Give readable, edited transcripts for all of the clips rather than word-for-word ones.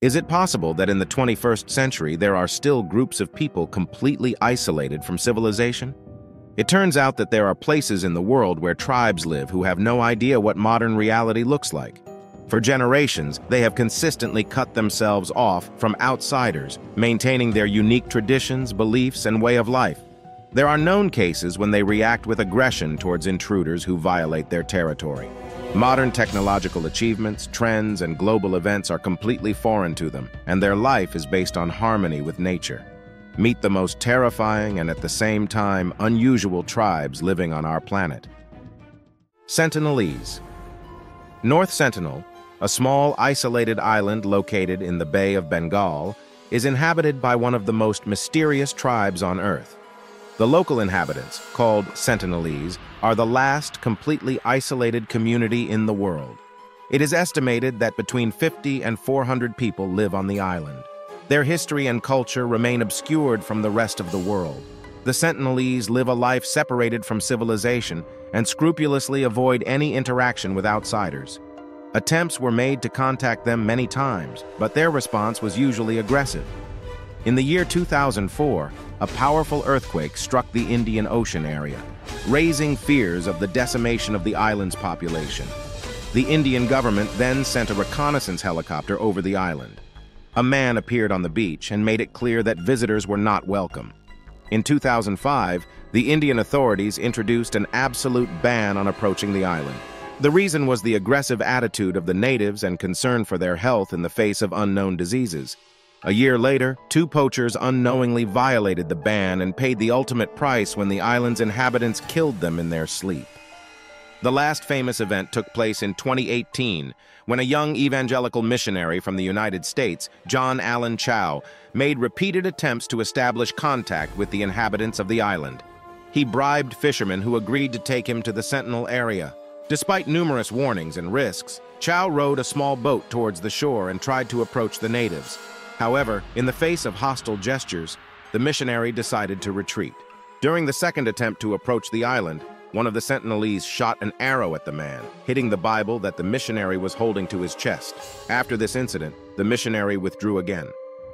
Is it possible that in the 21st century there are still groups of people completely isolated from civilization? It turns out that there are places in the world where tribes live who have no idea what modern reality looks like. For generations, they have consistently cut themselves off from outsiders, maintaining their unique traditions, beliefs, and way of life. There are known cases when they react with aggression towards intruders who violate their territory. Modern technological achievements, trends, and global events are completely foreign to them, and their life is based on harmony with nature. Meet the most terrifying and at the same time unusual tribes living on our planet. Sentinelese. North Sentinel, a small isolated island located in the Bay of Bengal, is inhabited by one of the most mysterious tribes on Earth. The local inhabitants, called Sentinelese, are the last completely isolated community in the world. It is estimated that between 50 and 400 people live on the island. Their history and culture remain obscured from the rest of the world. The Sentinelese live a life separated from civilization and scrupulously avoid any interaction with outsiders. Attempts were made to contact them many times, but their response was usually aggressive. In the year 2004, a powerful earthquake struck the Indian Ocean area, raising fears of the decimation of the island's population. The Indian government then sent a reconnaissance helicopter over the island. A man appeared on the beach and made it clear that visitors were not welcome. In 2005, the Indian authorities introduced an absolute ban on approaching the island. The reason was the aggressive attitude of the natives and concern for their health in the face of unknown diseases. A year later, two poachers unknowingly violated the ban and paid the ultimate price when the island's inhabitants killed them in their sleep. The last famous event took place in 2018, when a young evangelical missionary from the United States, John Allen Chow, made repeated attempts to establish contact with the inhabitants of the island. He bribed fishermen who agreed to take him to the Sentinel area. Despite numerous warnings and risks, Chow rowed a small boat towards the shore and tried to approach the natives. However, in the face of hostile gestures, the missionary decided to retreat. During the second attempt to approach the island, one of the Sentinelese shot an arrow at the man, hitting the Bible that the missionary was holding to his chest. After this incident, the missionary withdrew again.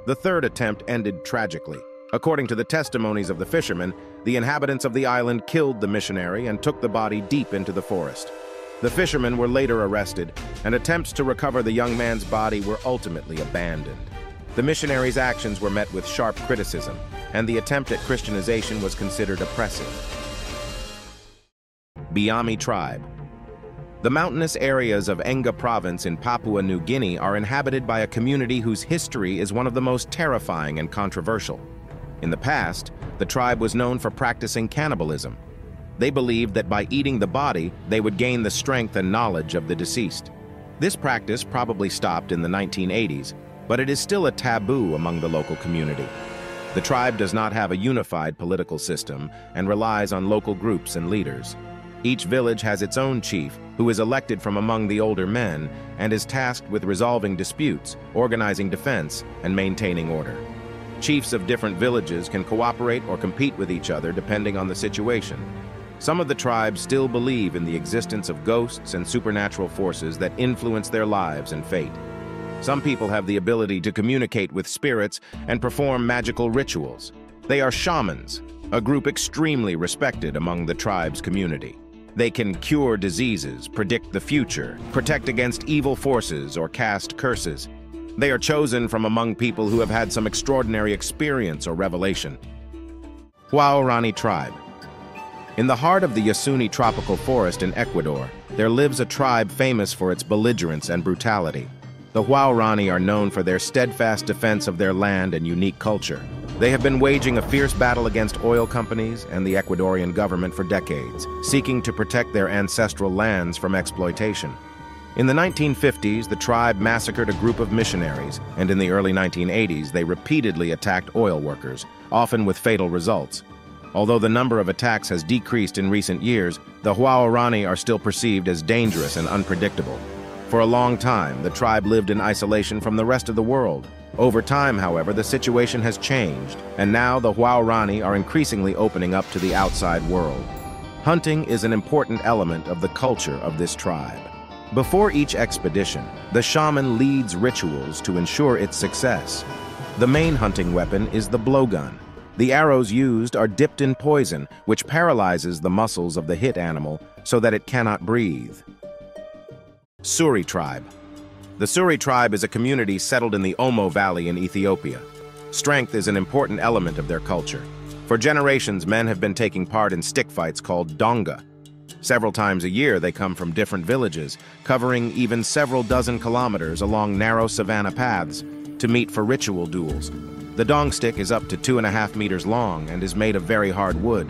The third attempt ended tragically. According to the testimonies of the fishermen, the inhabitants of the island killed the missionary and took the body deep into the forest. The fishermen were later arrested, and attempts to recover the young man's body were ultimately abandoned. The missionary's actions were met with sharp criticism, and the attempt at Christianization was considered oppressive. Biami Tribe. The mountainous areas of Enga Province in Papua New Guinea are inhabited by a community whose history is one of the most terrifying and controversial. In the past, the tribe was known for practicing cannibalism. They believed that by eating the body, they would gain the strength and knowledge of the deceased. This practice probably stopped in the 1980s, but it is still a taboo among the local community. The tribe does not have a unified political system and relies on local groups and leaders. Each village has its own chief, who is elected from among the older men and is tasked with resolving disputes, organizing defense, and maintaining order. Chiefs of different villages can cooperate or compete with each other depending on the situation. Some of the tribes still believe in the existence of ghosts and supernatural forces that influence their lives and fate. Some people have the ability to communicate with spirits and perform magical rituals. They are shamans, a group extremely respected among the tribe's community. They can cure diseases, predict the future, protect against evil forces, or cast curses. They are chosen from among people who have had some extraordinary experience or revelation. Huaorani Tribe. In the heart of the Yasuni tropical forest in Ecuador, there lives a tribe famous for its belligerence and brutality. The Huaorani are known for their steadfast defense of their land and unique culture. They have been waging a fierce battle against oil companies and the Ecuadorian government for decades, seeking to protect their ancestral lands from exploitation. In the 1950s, the tribe massacred a group of missionaries, and in the early 1980s, they repeatedly attacked oil workers, often with fatal results. Although the number of attacks has decreased in recent years, the Huaorani are still perceived as dangerous and unpredictable. For a long time, the tribe lived in isolation from the rest of the world. Over time, however, the situation has changed, and now the Huaorani are increasingly opening up to the outside world. Hunting is an important element of the culture of this tribe. Before each expedition, the shaman leads rituals to ensure its success. The main hunting weapon is the blowgun. The arrows used are dipped in poison, which paralyzes the muscles of the hit animal so that it cannot breathe. Suri Tribe. The Suri Tribe is a community settled in the Omo Valley in Ethiopia. Strength is an important element of their culture. For generations, men have been taking part in stick fights called donga. Several times a year, they come from different villages, covering even several dozen kilometers along narrow savanna paths to meet for ritual duels. The dong stick is up to 2.5 meters long and is made of very hard wood.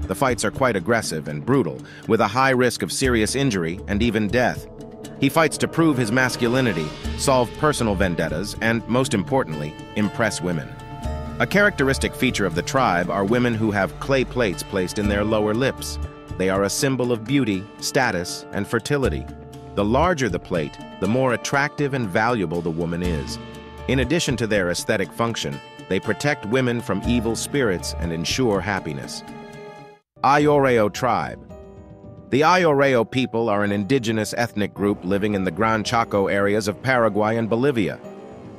The fights are quite aggressive and brutal, with a high risk of serious injury and even death. He fights to prove his masculinity, solve personal vendettas, and, most importantly, impress women. A characteristic feature of the tribe are women who have clay plates placed in their lower lips. They are a symbol of beauty, status, and fertility. The larger the plate, the more attractive and valuable the woman is. In addition to their aesthetic function, they protect women from evil spirits and ensure happiness. Ayoreo Tribe. The Ayoreo people are an indigenous ethnic group living in the Gran Chaco areas of Paraguay and Bolivia.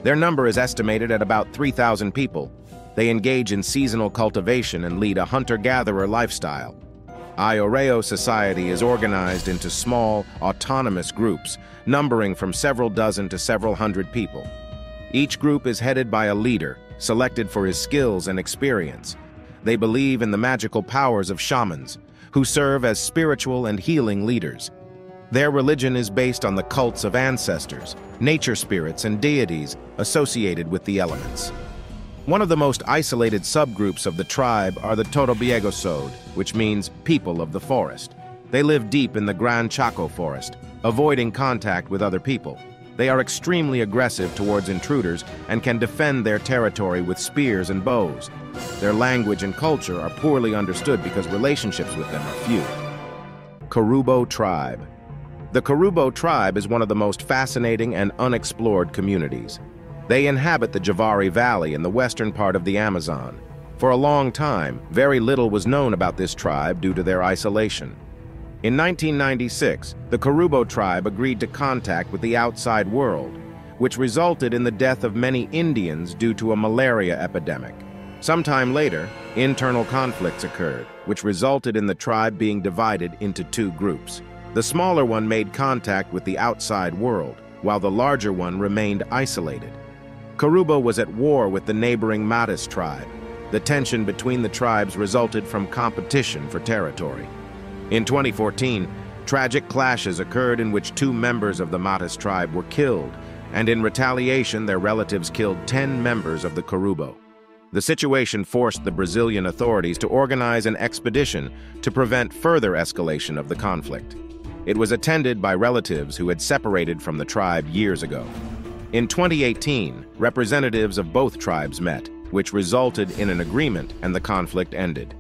Their number is estimated at about 3,000 people. They engage in seasonal cultivation and lead a hunter-gatherer lifestyle. Ayoreo society is organized into small, autonomous groups, numbering from several dozen to several hundred people. Each group is headed by a leader, selected for his skills and experience. They believe in the magical powers of shamans, who serve as spiritual and healing leaders. Their religion is based on the cults of ancestors, nature spirits, and deities associated with the elements. One of the most isolated subgroups of the tribe are the Torobiegosod, which means people of the forest. They live deep in the Gran Chaco forest, avoiding contact with other people. They are extremely aggressive towards intruders and can defend their territory with spears and bows. Their language and culture are poorly understood because relationships with them are few. Korubo Tribe. The Korubo Tribe is one of the most fascinating and unexplored communities. They inhabit the Javari Valley in the western part of the Amazon. For a long time, very little was known about this tribe due to their isolation. In 1996, the Korubo Tribe agreed to contact with the outside world, which resulted in the death of many Indians due to a malaria epidemic. Sometime later, internal conflicts occurred, which resulted in the tribe being divided into two groups. The smaller one made contact with the outside world, while the larger one remained isolated. Korubo was at war with the neighboring Matis tribe. The tension between the tribes resulted from competition for territory. In 2014, tragic clashes occurred in which 2 members of the Matis tribe were killed, and in retaliation their relatives killed 10 members of the Korubo. The situation forced the Brazilian authorities to organize an expedition to prevent further escalation of the conflict. It was attended by relatives who had separated from the tribe years ago. In 2018, representatives of both tribes met, which resulted in an agreement and the conflict ended.